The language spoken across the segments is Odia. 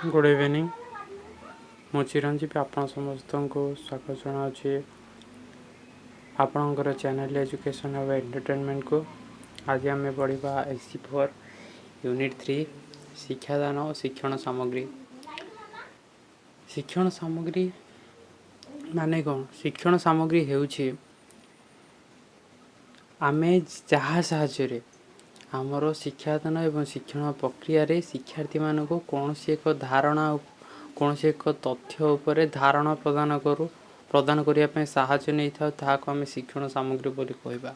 गुड इवनिंग मु चिरंजीवी आपण समस्त को स्वागत जनावि आपणकर चैनल एजुकेशन और एंटरटेनमेंट को। आज आम पढ़ा AC4 यूनिट 3 शिक्षादान और शिक्षण सामग्री। शिक्षण सामग्री माने कौन? शिक्षण सामग्री हेउछि आमे जहाँ साहाय्य आमर शिक्षादान एवं शिक्षण प्रक्रिया रे शिक्षार्थी मान को कौन सी एक धारणा कौन सी एक तथ्य उपर धारणा प्रदान करने साहाय्य नहीं था ताको आम शिक्षण सामग्री बोली कहबा।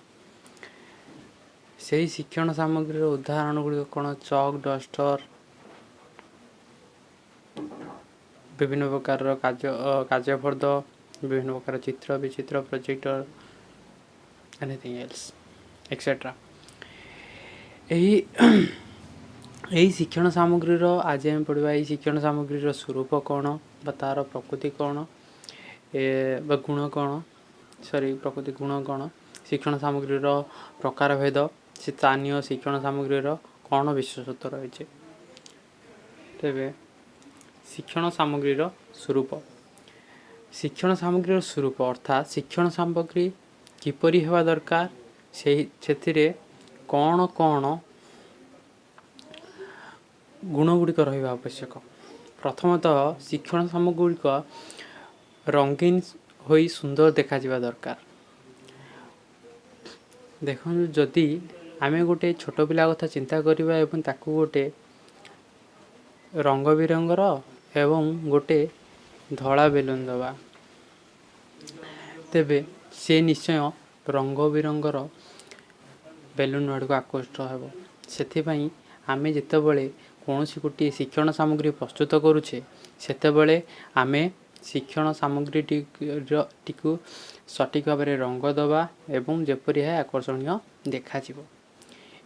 से शिक्षण सामग्री उदाहरण गुड़िक कौन? चक, डस्टर, विभिन्न प्रकार कार्यफर्द, विभिन्न प्रकार चित्र विचित्र, प्रोजेक्टर, एनीथिंग एल्स एक्सेट्रा। यही शिक्षण सामग्री आज आम पढ़ा यही शिक्षण सामग्री स्वरूप कौन बा तार प्रकृति कौन गुण कौन प्रकृति गुण कौन, शिक्षण सामग्री प्रकार भेद, स्थानीय शिक्षण सामग्री कौन विशेषत्व रही। तेरे शिक्षण सामग्री स्वरूप शिक्षण सामग्री स्वरूप अर्थात शिक्षण सामग्री किपरि हेबा दरकार से कौन कौन गुण गुड़िक रहा आवश्यक। प्रथमतः शिक्षण सामग्री गुड़िक रंगीन हो सुंदर देखा दरकार। देखो जदि आमे गोटे छोट पिला कथा चिंता करिबा एवं ताकू गोटे रंग बिरंगर एवं गोटे धड़ा बेलून दबा तेबे से निश्चय रंग बिरंगर बेलून आड़ को आकृष्ट हेब। से आमे जितेबले कौन गोटे शिक्षण सामग्री प्रस्तुत करुचे सेतेबले आमे शिक्षण सामग्री टीकू सठिक भाव में रंग दबा एवं जेपरि है आकर्षणीय देखा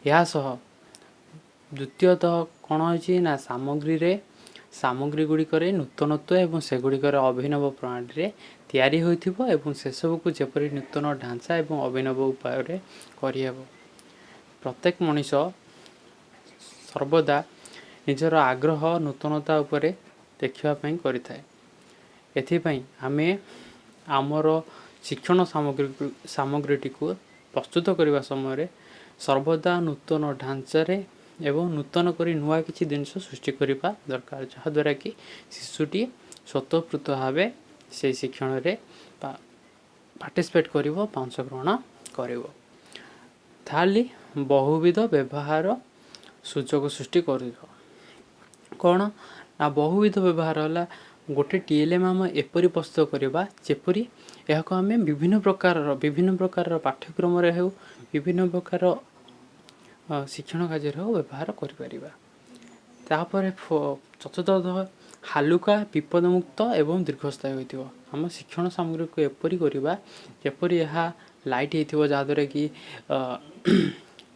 यह सह द्वितीयतः कौन होची ना सामग्री गुड़िक नूतनत्व एवं से गुड़िकर अभिनव प्रणाली तैयारी होइथिबो एवं से सब को जेपरि नूतन ढांचा एवं अभिनव उपाय रे करिहेबो। प्रत्येक मनीष सर्वदा निजर आग्रह नूतनता उपरे देखिबा पई करिथाय। एथिपई आमे आमर शिक्षण सामग्री को प्रस्तुत करने समय सर्वदा नूतन ढांचा एवं नूतन करी नुआ किसी जिनस सृष्टि करने दरकार जहाँद्वारा कि शिशुटी स्वतःस्फूर्त भाव से शिक्षण रे पार्टिसिपेट करिवो अंशग्रहण करिवो। ताली बहुविध व्यवहार सुजोग सृष्टि करिवो। कौन ना बहुविध व्यवहार है गोटे TLM आम एपरी प्रस्तुत करवा जेपरी यह आम विभिन्न प्रकार पाठ्यक्रम हो विभिन्न प्रकार शिक्षण कार्य हो व्यवहार कर। चतुर्थ हालुका विपदमुक्त एवं दीर्घस्थायी होइथिबो। हम शिक्षण सामग्री को एपरी करवा जेपरी यह लाइट होइथिबो जहाँद्वारा कि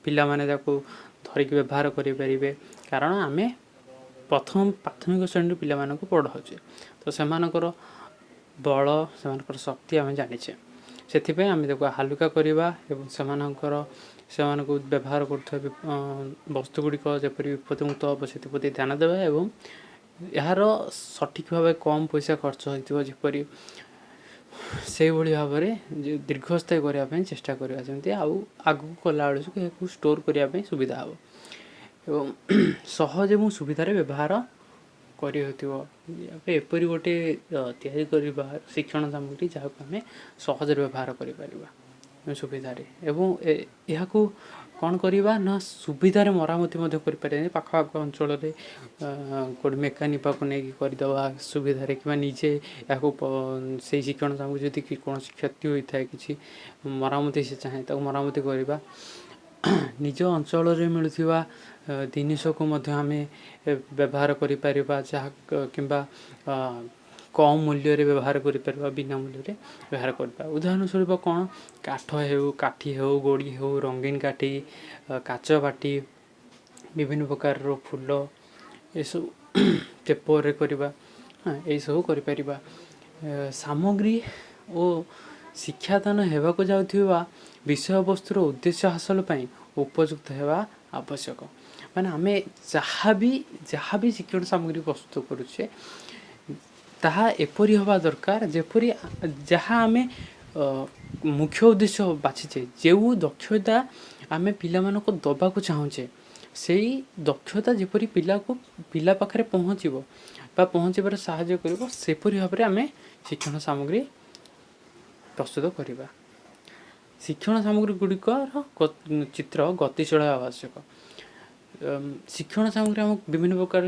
पिला माने ताको धरिक व्यवहार करें। कारण आमे प्रथम प्राथमिक श्रेणी पिला मानक पढ़ाऊे तो सेमानकर बल से शक्ति आम जानीचे से आम हालुका करवा एवं सेमानक व्यवहार कर वस्तु गुड़िक जपरी विपदमुक्त हम से ध्यान देवा एवं यार सठिक भाव कम पैसा खर्च होपरी से भाव में दीर्घस्थायी करने चेष्टा करवा जमी आगू कला बेलू स्टोर करने सुविधा हे एवं सहज एवं सुविधार व्यवहार करपरी गोटे या शिक्षण सामग्री जहाँ को आम सहज व्यवहार कर सुविधार एवं यह कौन करवा ना सुविधार मरामती कर पाखपाख अंचल गोटे मेकानिक पाक नहीं करदे सुविधार कि निजे या से शिक्षण सामग्री जदि कौन क्षति होता है कि मरामती से चाहे तो मरामती करवा निज अंचल मिलुवा जिनिस को आम व्यवहार करिपरिबा जहाँ किंबा कम मूल्य व्यवहार करिपरिबा बिना मूल्य व्यवहार करिबा। उदाहरण स्वरूप कौन काठी हो गोड़ी हो रंगीन काठी काच बाटी विभिन्न प्रकार फूल सब पेपर करवा यही सब करिपरिबा। सामग्री और शिक्षादान हेबाकु जाउथिबा विषय वस्तुर उद्देश्य हासिल पई उपयुक्त हेबा आवश्यक। ମାନେ ଆମେ ଯାହା ବି ଶିକ୍ଷଣ ସାମଗ୍ରୀ ପ୍ରସ୍ତୁତ କରୁଛେ ତାହା ଏପରି ହେବା ଦରକାର ଯେପରି ଯାହା ଆମେ ମୁଖ୍ୟ ଉଦ୍ଦେଶ୍ୟ ବାଛିଛେ, ଯେଉଁ ଦକ୍ଷତା ଆମେ ପିଲାମାନଙ୍କୁ ଦେବାକୁ ଚାହୁଁଛେ, ସେଇ ଦକ୍ଷତା ଯେପରି ପିଲା ପାଖରେ ପହଞ୍ଚିବ ବା ପହଞ୍ଚିବାରେ ସାହାଯ୍ୟ କରିବ, ସେପରି ଭାବରେ ଆମେ ଶିକ୍ଷଣ ସାମଗ୍ରୀ ପ୍ରସ୍ତୁତ କରିବା। ଶିକ୍ଷଣ ସାମଗ୍ରୀ ଗୁଡ଼ିକର ଚିତ୍ର ଗତିଶୀଳ ହେବା ଆବଶ୍ୟକ। ଶିକ୍ଷଣ ସାମଗ୍ରୀ ଆମକୁ ବିଭିନ୍ନ ପ୍ରକାର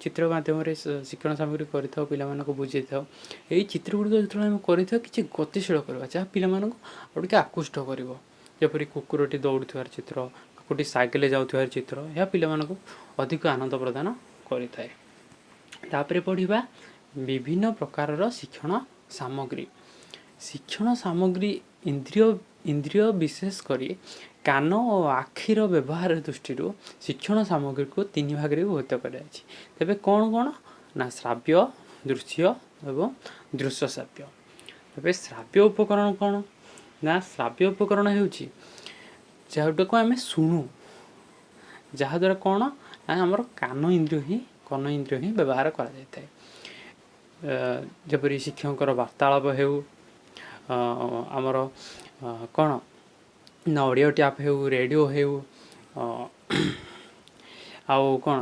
ଚିତ୍ର ମାଧ୍ୟମରେ ଶିକ୍ଷଣ ସାମଗ୍ରୀ କରିଥାଉ, ପିଲାମାନଙ୍କୁ ବୁଝେଇଥାଉ। ଏହି ଚିତ୍ର ଗୁଡ଼ିକ ଯେତେବେଳେ ଆମେ କରିଥାଉ କିଛି ଗତିଶୀଳ କରିବା, ଯାହା ପିଲାମାନଙ୍କୁ ଆଉ ଟିକେ ଆକୃଷ୍ଟ କରିବ। ଯେପରି କୁକୁରଟି ଦୌଡ଼ୁଥିବାର ଚିତ୍ର, କୁକୁରଟି ସାଇକେଲରେ ଯାଉଥିବାର ଚିତ୍ର, ଏହା ପିଲାମାନଙ୍କୁ ଅଧିକ ଆନନ୍ଦ ପ୍ରଦାନ କରିଥାଏ। ତାପରେ ପଢ଼ିବା ବିଭିନ୍ନ ପ୍ରକାରର ଶିକ୍ଷଣ ସାମଗ୍ରୀ। ଶିକ୍ଷଣ ସାମଗ୍ରୀ ଇନ୍ଦ୍ରିୟ ବିଶେଷ କରି କାନ ଓ ଆଖିର ବ୍ୟବହାର ଦୃଷ୍ଟିରୁ ଶିକ୍ଷଣ ସାମଗ୍ରୀକୁ 3 ଭାଗରେ ବିଭକ୍ତ କରାଯାଇଛି। ତେବେ କ'ଣ ନା ଶ୍ରାବ୍ୟ, ଦୃଶ୍ୟ ଏବଂ ଦୃଶ୍ୟ ଶ୍ରାବ୍ୟ। ତେବେ ଶ୍ରାବ୍ୟ ଉପକରଣ କ'ଣ ନା ଶ୍ରାବ୍ୟ ଉପକରଣ ହେଉଛି ଯେଉଁଟାକୁ ଆମେ ଶୁଣୁ, ଯାହାଦ୍ୱାରା କ'ଣ ନା ଆମର କର୍ଣ୍ଣ ଇନ୍ଦ୍ରିୟ ହିଁ ବ୍ୟବହାର କରାଯାଇଥାଏ। ଯେପରି ଶିକ୍ଷକଙ୍କର ବାର୍ତ୍ତାଳାପ ହେଉ, ଆମର କ'ଣ ନା ଅଡ଼ିଓ ଟ୍ୟାପ୍ ହେଉ, ରେଡ଼ିଓ ହେଉ, ଆଉ କ'ଣ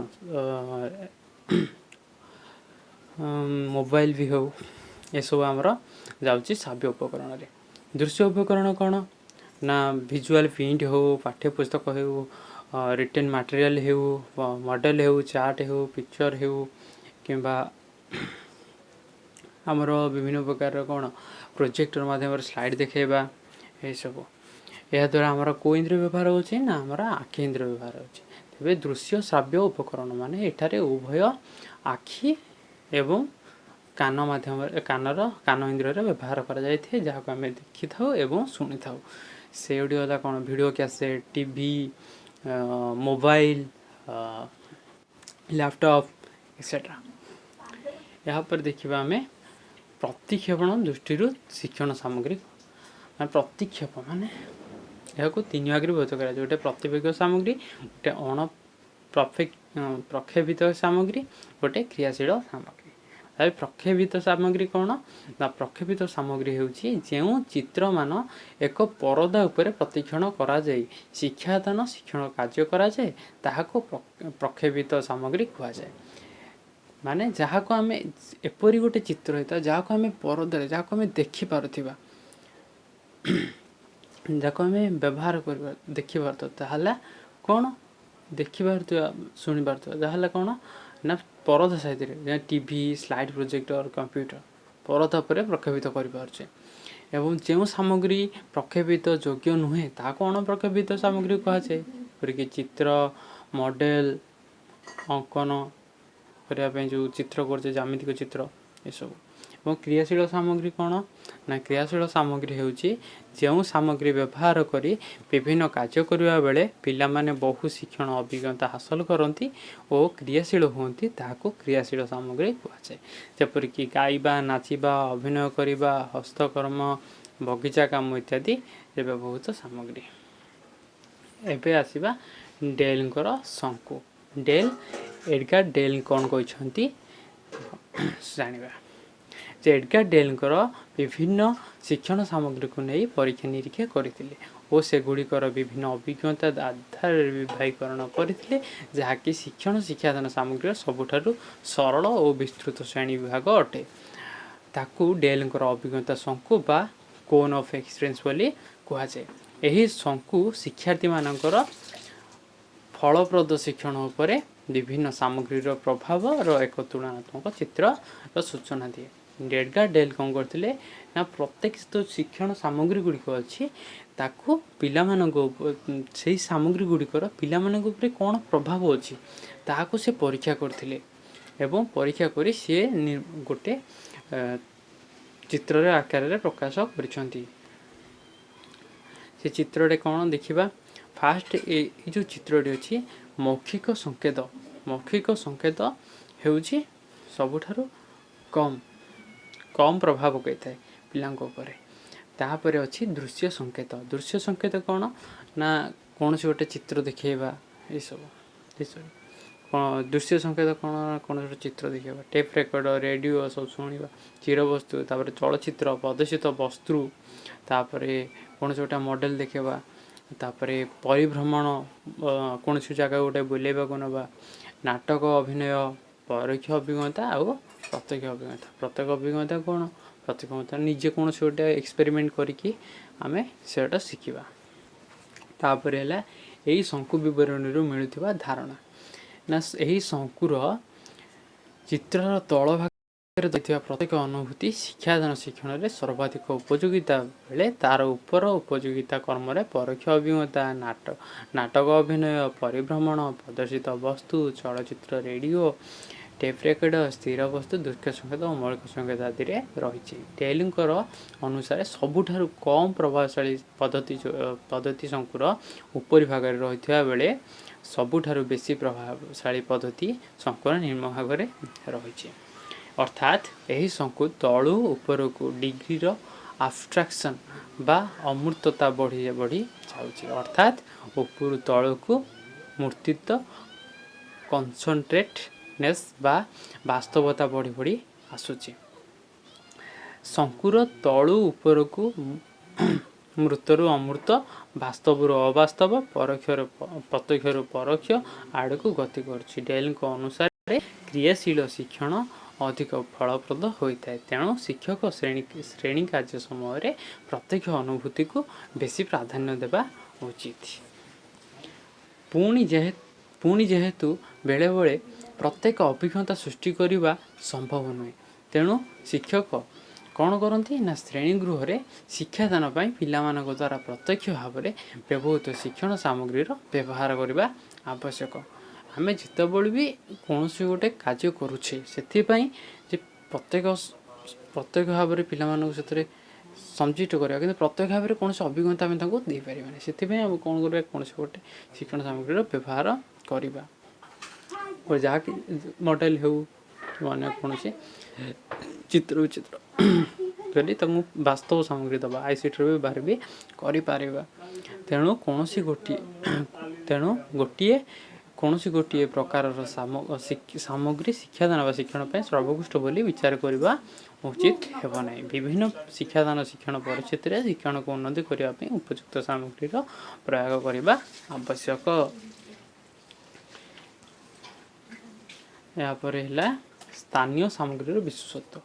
ମୋବାଇଲ ବି ହେଉ, ଏସବୁ ଆମର ଯାଉଛି ଶ୍ରାବ୍ୟ ଉପକରଣରେ। ଦୃଶ୍ୟ ଉପକରଣ କ'ଣ ନା ଭିଜୁଆଲ୍ ପ୍ରିଣ୍ଟ ହେଉ, ପାଠ୍ୟପୁସ୍ତକ ହେଉ, ରିଟେନ୍ ମାଟେରିଆଲ୍ ହେଉ, ମଡ଼େଲ୍ ହେଉ, ଚାର୍ଟ ହେଉ, ପିକ୍ଚର୍ ହେଉ, କିମ୍ବା ଆମର ବିଭିନ୍ନ ପ୍ରକାରର କ'ଣ ପ୍ରୋଜେକ୍ଟର ମାଧ୍ୟମରେ ସ୍ଲାଇଡ଼୍ ଦେଖାଇବା, ଏସବୁ। ଏହାଦ୍ୱାରା ଆମର କେଉଁ ଇନ୍ଦ୍ରିୟ ବ୍ୟବହାର ହେଉଛି ନା ଆମର ଆଖି ଇନ୍ଦ୍ରିୟ ବ୍ୟବହାର ହେଉଛି। ତେବେ ଦୃଶ୍ୟ ଶ୍ରାବ୍ୟ ଉପକରଣ ମାନେ ଏଠାରେ ଉଭୟ ଆଖି ଏବଂ କାନ ଇନ୍ଦ୍ରିୟରେ ବ୍ୟବହାର କରାଯାଇଥାଏ, ଯାହାକୁ ଆମେ ଦେଖିଥାଉ ଏବଂ ଶୁଣିଥାଉ। ସେଗୁଡ଼ିକ ହେଲା କ'ଣ video cassette, TV, mobile, laptop etcetera. ଏହାପରେ ଦେଖିବା ଆମେ ପ୍ରତିକ୍ଷେପଣ ଦୃଷ୍ଟିରୁ ଶିକ୍ଷଣ ସାମଗ୍ରୀ। ପ୍ରତିକ୍ଷେପ ମାନେ ଏହାକୁ 3 ଭାଗରେ ବିଭକ୍ତ କରାଯାଏ। ଗୋଟେ ପ୍ରତିବେଗ ସାମଗ୍ରୀ, ଗୋଟେ ପ୍ରକ୍ଷେପିତ ସାମଗ୍ରୀ, ଗୋଟେ କ୍ରିୟାଶୀଳ ସାମଗ୍ରୀ। ତାପରେ ପ୍ରକ୍ଷେପିତ ସାମଗ୍ରୀ କ'ଣ ନା ପ୍ରକ୍ଷେପିତ ସାମଗ୍ରୀ ହେଉଛି ଯେଉଁ ଚିତ୍ରମାନ ଏକ ପରଦା ଉପରେ ପ୍ରତିକ୍ଷଣ କରାଯାଇ ଶିକ୍ଷଣ କାର୍ଯ୍ୟ କରାଯାଏ, ତାହାକୁ ପ୍ରକ୍ଷେପିତ ସାମଗ୍ରୀ କୁହାଯାଏ। ମାନେ ଯାହାକୁ ଆମେ ଏପରି ଗୋଟେ ଚିତ୍ର ହେଇଥାଏ ଯାହାକୁ ଆମେ ପରଦାରେ, ଯାହାକୁ ଆମେ ଦେଖିପାରୁଥିବା, ଯାହାକୁ ଆମେ ବ୍ୟବହାର କରିବା ଦେଖିପାରୁଥିବା, ତାହେଲେ କ'ଣ ଦେଖିପାରୁଥିବା ଶୁଣିପାରୁଥିବା, ଯାହେଲେ କ'ଣ ନା ପରଦା ସାଥିରେ ଟିଭି, ସ୍ଲାଇଡ୍ ପ୍ରୋଜେକ୍ଟର, କମ୍ପ୍ୟୁଟର ପରଦା ଉପରେ ପ୍ରକ୍ଷେପିତ କରିପାରୁଛେ। ଏବଂ ଯେଉଁ ସାମଗ୍ରୀ ପ୍ରକ୍ଷେପିତ ଯୋଗ୍ୟ ନୁହେଁ ତାହାକୁ ଅଣପ୍ରକ୍ଷେପିତ ସାମଗ୍ରୀ କୁହାଯାଏ। ଯେପରିକି ଚିତ୍ର, ମଡ଼େଲ, ଅଙ୍କନ କରିବା ପାଇଁ ଯେଉଁ ଚିତ୍ର କରୁଛେ, ଜ୍ୟାମିତିକ ଚିତ୍ର, ଏସବୁ। ଏବଂ କ୍ରିୟାଶୀଳ ସାମଗ୍ରୀ କ'ଣ ନା କ୍ରିୟାଶୀଳ ସାମଗ୍ରୀ ହେଉଛି ଯେଉଁ ସାମଗ୍ରୀ ବ୍ୟବହାର କରି ବିଭିନ୍ନ କାର୍ଯ୍ୟ କରିବା ବେଳେ ପିଲାମାନେ ବହୁ ଶିକ୍ଷଣ ଅଭିଜ୍ଞତା ହାସଲ କରନ୍ତି ଓ କ୍ରିୟାଶୀଳ ହୁଅନ୍ତି, ତାହାକୁ କ୍ରିୟାଶୀଳ ସାମଗ୍ରୀ କୁହାଯାଏ। ଯେପରିକି ଗାଇବା, ନାଚିବା, ଅଭିନୟ କରିବା, ହସ୍ତକର୍ମ, ବଗିଚା କାମ ଇତ୍ୟାଦି ବ୍ୟବହୃତ ସାମଗ୍ରୀ। ଏବେ ଆସିବା ଡେଲ୍ଙ୍କର ଶଙ୍କୁ। ଏଡଗାର ଡେଲ୍ କ'ଣ କହିଛନ୍ତି ଜାଣିବା। ଯେ ଏଡଗାର ଡେଲ୍ଙ୍କର ବିଭିନ୍ନ ଶିକ୍ଷଣ ସାମଗ୍ରୀକୁ ନେଇ ପରୀକ୍ଷା ନିରୀକ୍ଷା କରିଥିଲେ ଓ ସେଗୁଡ଼ିକର ବିଭିନ୍ନ ଅଭିଜ୍ଞତା ଆଧାରରେ ବିଭାଗୀକରଣ କରିଥିଲେ, ଯାହାକି ଶିକ୍ଷାଦାନ ସାମଗ୍ରୀର ସବୁଠାରୁ ସରଳ ଓ ବିସ୍ତୃତ ଶ୍ରେଣୀ ବିଭାଗ ଅଟେ। ତାକୁ ଡେଲ୍ଙ୍କର ଅଭିଜ୍ଞତା ଶଙ୍କୁ ବା କୋନ୍ ଅଫ୍ ଏକ୍ସପିରିଏନ୍ସ ବୋଲି କୁହାଯାଏ। ଏହି ଶଙ୍କୁ ଶିକ୍ଷାର୍ଥୀମାନଙ୍କର ଫଳପ୍ରଦ ଶିକ୍ଷଣ ଉପରେ ବିଭିନ୍ନ ସାମଗ୍ରୀର ପ୍ରଭାବର ଏକ ତୁଳନାତ୍ମକ ଚିତ୍ରର ସୂଚନା ଦିଏ। ଏଡଗାର ଡେଲ୍ କ'ଣ କରିଥିଲେ ନା ପ୍ରତ୍ୟେକ ଶିକ୍ଷଣ ସାମଗ୍ରୀ ଗୁଡ଼ିକ ଅଛି, ତାକୁ ସେହି ସାମଗ୍ରୀ ଗୁଡ଼ିକର ପିଲାମାନଙ୍କ ଉପରେ କ'ଣ ପ୍ରଭାବ ଅଛି ତାହାକୁ ସେ ପରୀକ୍ଷା କରିଥିଲେ ଏବଂ ପରୀକ୍ଷା କରି ସିଏ ଗୋଟେ ଚିତ୍ରରେ ଆକାରରେ ପ୍ରକାଶ କରିଛନ୍ତି। ସେ ଚିତ୍ରରେ କ'ଣ ଦେଖିବା, ଫାଷ୍ଟ ଏଇ ଯେଉଁ ଚିତ୍ରଟି ଅଛି ମୌଖିକ ସଂକେତ ହେଉଛି ସବୁଠାରୁ କମ୍ ପ୍ରଭାବ ପକାଇଥାଏ ପିଲାଙ୍କ ଉପରେ। ତାପରେ ଅଛି ଦୃଶ୍ୟ ସଂକେତ କ'ଣ ନା କୌଣସି ଗୋଟେ ଚିତ୍ର ଦେଖେଇବା, ଏସବୁ। ଦୃଶ୍ୟ ସଂକେତ କ'ଣ କୌଣସି ଚିତ୍ର ଦେଖିବା, ଟେପ୍ ରେକର୍ଡର, ରେଡ଼ିଓ ସବୁ ଶୁଣିବା, ଚିରବସ୍ତୁ, ତାପରେ ଚଳଚ୍ଚିତ୍ର, ପ୍ରଦର୍ଶିତ ବସ୍ତୁ, ତାପରେ କୌଣସି ଗୋଟେ ମଡ଼େଲ ଦେଖିବା, ତାପରେ ପରିଭ୍ରମଣ, କୌଣସି ଜାଗା ଗୋଟେ ବୁଲେଇବାକୁ ନେବା, ନାଟକ, ଅଭିନୟ, ପରୋକ୍ଷ ଅଭିଜ୍ଞତା ଆଉ ପ୍ରତ୍ୟକ୍ଷ ଅଭିଜ୍ଞତା। ପ୍ରତ୍ୟକ୍ଷ ଅଭିଜ୍ଞତା କ'ଣ? ପ୍ରତ୍ୟକ୍ଷ ଅଭିଜ୍ଞତା ନିଜେ କୌଣସି ଗୋଟେ ଏକ୍ସପେରିମେଣ୍ଟ କରିକି ଆମେ ସେଟା ଶିଖିବା। ତାପରେ ହେଲା ଏହି ଶଙ୍କୁ ବିବରଣୀରୁ ମିଳୁଥିବା ଧାରଣା। ନା ଏହି ଶଙ୍କୁର ଚିତ୍ରର ତଳ ଭାଗରେ ଦେଇଥିବା ପ୍ରତ୍ୟେକ ଅନୁଭୂତି ଶିକ୍ଷାଦାନ ଶିକ୍ଷଣରେ ସର୍ବାଧିକ ଉପଯୋଗିତା ବେଳେ ତାର ଉପର ଉପଯୋଗିତା କର୍ମରେ ପରୋକ୍ଷ ଅଭିଜ୍ଞତା, ନାଟକ, ଅଭିନୟ, ପରିଭ୍ରମଣ, ପ୍ରଦର୍ଶିତ ବସ୍ତୁ, ଚଳଚ୍ଚିତ୍ର, ରେଡ଼ିଓ, ଟେପ୍ ରେକର୍ଡର, ସ୍ଥିର ବସ୍ତୁ, ଦୃଶ୍ୟ ସଂକେତ ଓ ମୌଳିକ ସଂକେତ ଆଦିରେ ରହିଛି। ଟେଲିଙ୍କର ଅନୁସାରେ ସବୁଠାରୁ କମ୍ ପ୍ରଭାବଶାଳୀ ପଦ୍ଧତି ଶଙ୍କୁର ଉପରି ଭାଗରେ ରହିଥିବା ବେଳେ ସବୁଠାରୁ ବେଶୀ ପ୍ରଭାବଶାଳୀ ପଦ୍ଧତି ଶଙ୍କୁର ନିମ୍ନ ଭାଗରେ ରହିଛି। ଅର୍ଥାତ୍ ଏହି ଶଙ୍କୁ ତଳୁ ଉପରକୁ ଡିଗ୍ରୀର ଆବଷ୍ଟ୍ରାକ୍ସନ୍ ବା ଅମୂର୍ତ୍ତତା ବଢ଼ି ବଢ଼ି ଯାଉଛି। ଅର୍ଥାତ୍ ଉପରୁ ତଳକୁ ମୂର୍ତ୍ତିତ୍ୱ, କନସେଣ୍ଟ୍ରେଟନେସ୍ ବା ବାସ୍ତବତା ବଢ଼ି ବଢ଼ି ଆସୁଛି। ଶଙ୍କୁର ତଳୁ ଉପରକୁ ମୃତରୁ ଅମୂର୍ତ୍ତ, ବାସ୍ତବରୁ ଅବାସ୍ତବ, ପ୍ରତ୍ୟକ୍ଷରୁ ପରୋକ୍ଷ ଆଡ଼କୁ ଗତି କରୁଛି। ଡେଲଙ୍କ ଅନୁସାରେ କ୍ରିୟାଶୀଳ ଶିକ୍ଷଣ ଅଧିକ ଫଳପ୍ରଦ ହୋଇଥାଏ। ତେଣୁ ଶିକ୍ଷକ ଶ୍ରେଣୀ କାର୍ଯ୍ୟ ସମୟରେ ପ୍ରତ୍ୟକ୍ଷ ଅନୁଭୂତିକୁ ବେଶୀ ପ୍ରାଧାନ୍ୟ ଦେବା ଉଚିତ। ପୁଣି ଯେହେତୁ ବେଳେବେଳେ ପ୍ରତ୍ୟେକ ଅଭିଜ୍ଞତା ସୃଷ୍ଟି କରିବା ସମ୍ଭବ ନୁହେଁ, ତେଣୁ ଶିକ୍ଷକ କ'ଣ କରନ୍ତି ନା ଶ୍ରେଣୀଗୃହରେ ଶିକ୍ଷାଦାନ ପାଇଁ ପିଲାମାନଙ୍କ ଦ୍ୱାରା ପ୍ରତ୍ୟକ୍ଷ ଭାବରେ ବ୍ୟବହୃତ ଶିକ୍ଷଣ ସାମଗ୍ରୀର ବ୍ୟବହାର କରିବା ଆବଶ୍ୟକ। ଆମେ ଯେତେବେଳେ ବି କୌଣସି ଗୋଟେ କାର୍ଯ୍ୟ କରୁଛେ ସେଥିପାଇଁ ଯେ ପ୍ରତ୍ୟକ୍ଷ ଭାବରେ ପିଲାମାନଙ୍କୁ ସେଥିରେ ସଂଯୁକ୍ତ କରିବା, କିନ୍ତୁ ପ୍ରତ୍ୟକ୍ଷ ଭାବରେ କୌଣସି ଅଭିଜ୍ଞତା ଆମେ ତାଙ୍କୁ ଦେଇପାରିବାନି। ସେଥିପାଇଁ ଆମେ କ'ଣ କରିବା, କୌଣସି ଗୋଟେ ଶିକ୍ଷଣ ସାମଗ୍ରୀର ବ୍ୟବହାର କରିବା, ଯାହାକି ମଡ଼େଲ ହେଉ ଅନ୍ୟ କୌଣସି ଚିତ୍ର କରି ତାଙ୍କୁ ବାସ୍ତବ ସାମଗ୍ରୀ ଦେବା, ICTର ବ୍ୟବହାର ବି କରିପାରିବା। ତେଣୁ କୌଣସି ଗୋଟିଏ ପ୍ରକାରର ସାମଗ୍ରୀ ଶିକ୍ଷାଦାନ ବା ଶିକ୍ଷଣ ପାଇଁ ସର୍ବୋତ୍କୃଷ୍ଟ ବୋଲି ବିଚାର କରିବା ଉଚିତ ହେବ ନାହିଁ। ବିଭିନ୍ନ ଶିକ୍ଷାଦାନ ଶିକ୍ଷଣ ପରିସ୍ଥିତିରେ ଶିକ୍ଷଣକୁ ଉନ୍ନତି କରିବା ପାଇଁ ଉପଯୁକ୍ତ ସାମଗ୍ରୀର ପ୍ରୟୋଗ କରିବା ଆବଶ୍ୟକ। ଏହାପରେ ହେଲା ସ୍ଥାନୀୟ ସାମଗ୍ରୀର ବିଶେଷତ୍ୱ।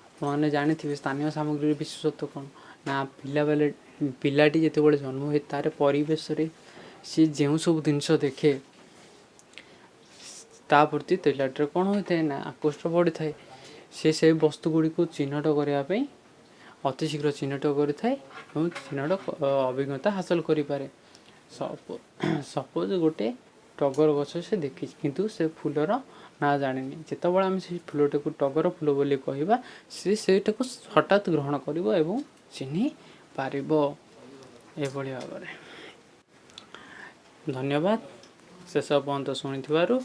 ଆପଣମାନେ ଜାଣିଥିବେ ସ୍ଥାନୀୟ ସାମଗ୍ରୀର ବିଶେଷତ୍ୱ କ'ଣ? ନା ପିଲାଟି ଯେତେବେଳେ ଜନ୍ମ ହୁଏ ତାର ପରିବେଶରେ ସେ ଯେଉଁ ସବୁ ଜିନିଷ ଦେଖେ ତା ପ୍ରତି ପିଲାଟିର କ'ଣ ହୋଇଥାଏ ନା ଆକୃଷ୍ଟ ବଢ଼ିଥାଏ। ସେ ସେହି ବସ୍ତୁ ଗୁଡ଼ିକୁ ଚିହ୍ନଟ କରିବା ପାଇଁ ଅତି ଶୀଘ୍ର ଚିହ୍ନଟ କରିଥାଏ ଏବଂ ଚିହ୍ନଟ ଅଭିଜ୍ଞତା ହାସଲ କରିପାରେ। ସପୋଜ ଗୋଟେ ଟଗର ଗଛ ସେ ଦେଖିଛି, କିନ୍ତୁ ସେ ଫୁଲର ନାଁ ଜାଣିନି। ଯେତେବେଳେ ଆମେ ସେଇ ଫୁଲଟାକୁ ଟଗର ଫୁଲ ବୋଲି କହିବା, ସେ ସେଇଟାକୁ ହଠାତ୍ ଗ୍ରହଣ କରିବ ଏବଂ ଚିହ୍ନି ପାରିବ। ଏଭଳି ଭାବରେ ଧନ୍ୟବାଦ ଶେଷ ପର୍ଯ୍ୟନ୍ତ ଶୁଣିଥିବାରୁ।